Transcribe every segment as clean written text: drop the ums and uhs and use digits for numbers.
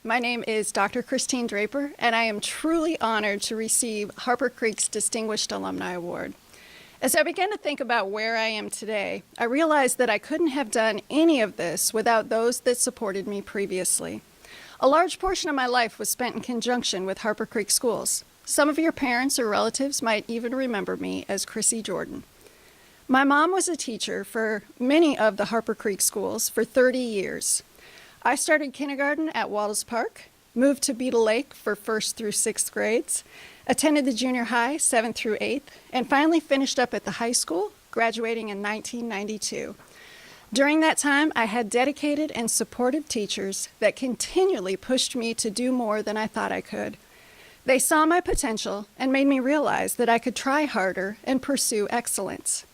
My name is Dr. Christine Draper, and I am truly honored to receive Harper Creek's Distinguished Alumni Award. As I began to think about where I am today, I realized that I couldn't have done any of this without those that supported me previously. A large portion of my life was spent in conjunction with Harper Creek schools. Some of your parents or relatives might even remember me as Chrissy Jordan. My mom was a teacher for many of the Harper Creek schools for 30 years. I started kindergarten at Wallace Park, moved to Beetle Lake for 1st through 6th grades, attended the junior high 7th through 8th, and finally finished up at the high school, graduating in 1992. During that time, I had dedicated and supportive teachers that continually pushed me to do more than I thought I could. They saw my potential and made me realize that I could try harder and pursue excellence.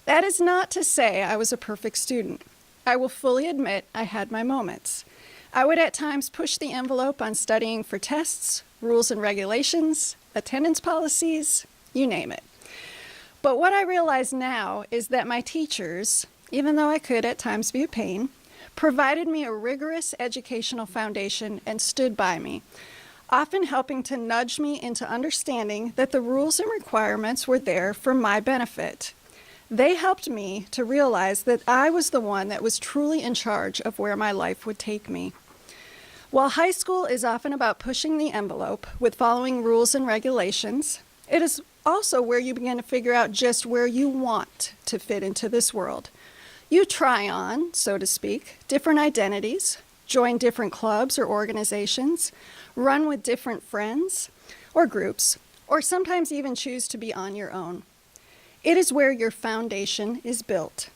That is not to say I was a perfect student. I will fully admit I had my moments. I would at times push the envelope on studying for tests, rules and regulations, attendance policies, you name it. But what I realize now is that my teachers, even though I could at times be a pain, provided me a rigorous educational foundation and stood by me, often helping to nudge me into understanding that the rules and requirements were there for my benefit. They helped me to realize that I was the one that was truly in charge of where my life would take me. While high school is often about pushing the envelope with following rules and regulations, it is also where you begin to figure out just where you want to fit into this world. You try on, so to speak, different identities, join different clubs or organizations, run with different friends or groups, or sometimes even choose to be on your own. It is where your foundation is built.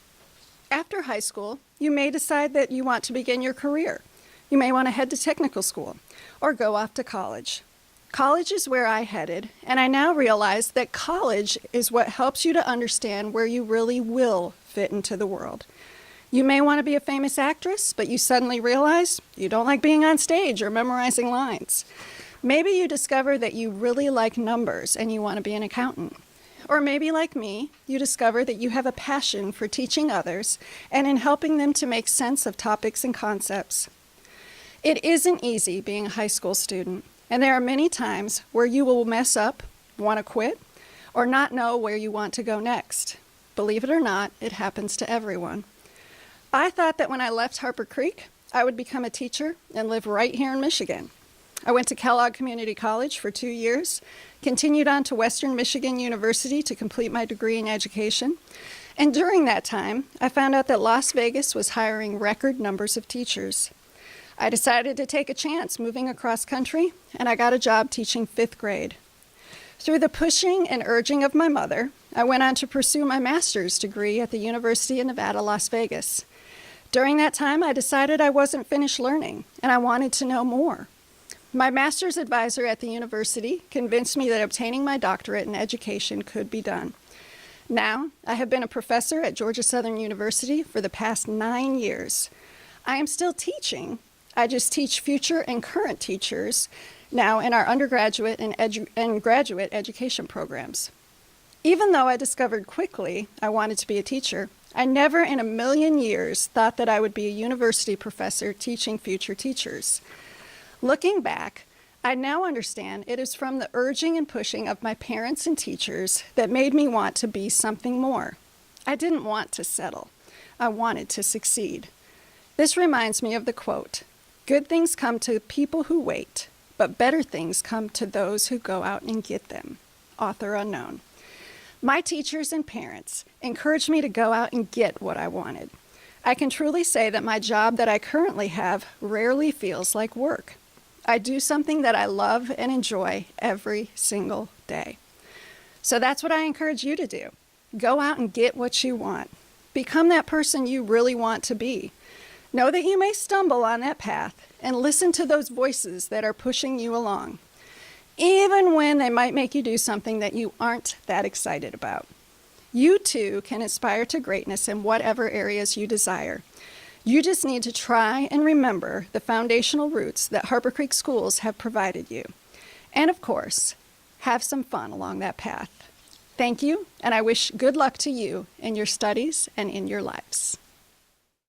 After high school, you may decide that you want to begin your career. You may want to head to technical school or go off to college. College is where I headed, and I now realize that college is what helps you to understand where you really will fit into the world. You may want to be a famous actress, but you suddenly realize you don't like being on stage or memorizing lines. Maybe you discover that you really like numbers and you want to be an accountant. Or maybe, like me, you discover that you have a passion for teaching others and in helping them to make sense of topics and concepts. It isn't easy being a high school student, and there are many times where you will mess up, want to quit, or not know where you want to go next. Believe it or not, it happens to everyone. I thought that when I left Harper Creek, I would become a teacher and live right here in Michigan. I went to Kellogg Community College for 2 years, continued on to Western Michigan University to complete my degree in education, and during that time, I found out that Las Vegas was hiring record numbers of teachers. I decided to take a chance moving across country, and I got a job teaching 5th grade. Through the pushing and urging of my mother, I went on to pursue my master's degree at the University of Nevada, Las Vegas. During that time, I decided I wasn't finished learning, and I wanted to know more. My master's advisor at the university convinced me that obtaining my doctorate in education could be done. Now, I have been a professor at Georgia Southern University for the past 9 years. I am still teaching. I just teach future and current teachers now in our undergraduate and graduate education programs. Even though I discovered quickly I wanted to be a teacher, I never in a million years thought that I would be a university professor teaching future teachers. Looking back, I now understand it is from the urging and pushing of my parents and teachers that made me want to be something more. I didn't want to settle. I wanted to succeed. This reminds me of the quote, "Good things come to people who wait, but better things come to those who go out and get them." Author unknown. My teachers and parents encouraged me to go out and get what I wanted. I can truly say that my job that I currently have rarely feels like work. I do something that I love and enjoy every single day. So that's what I encourage you to do. Go out and get what you want. Become that person you really want to be. Know that you may stumble on that path and listen to those voices that are pushing you along, even when they might make you do something that you aren't that excited about. You too can aspire to greatness in whatever areas you desire. You just need to try and remember the foundational roots that Harper Creek schools have provided you. And of course, have some fun along that path. Thank you, and I wish good luck to you in your studies and in your lives.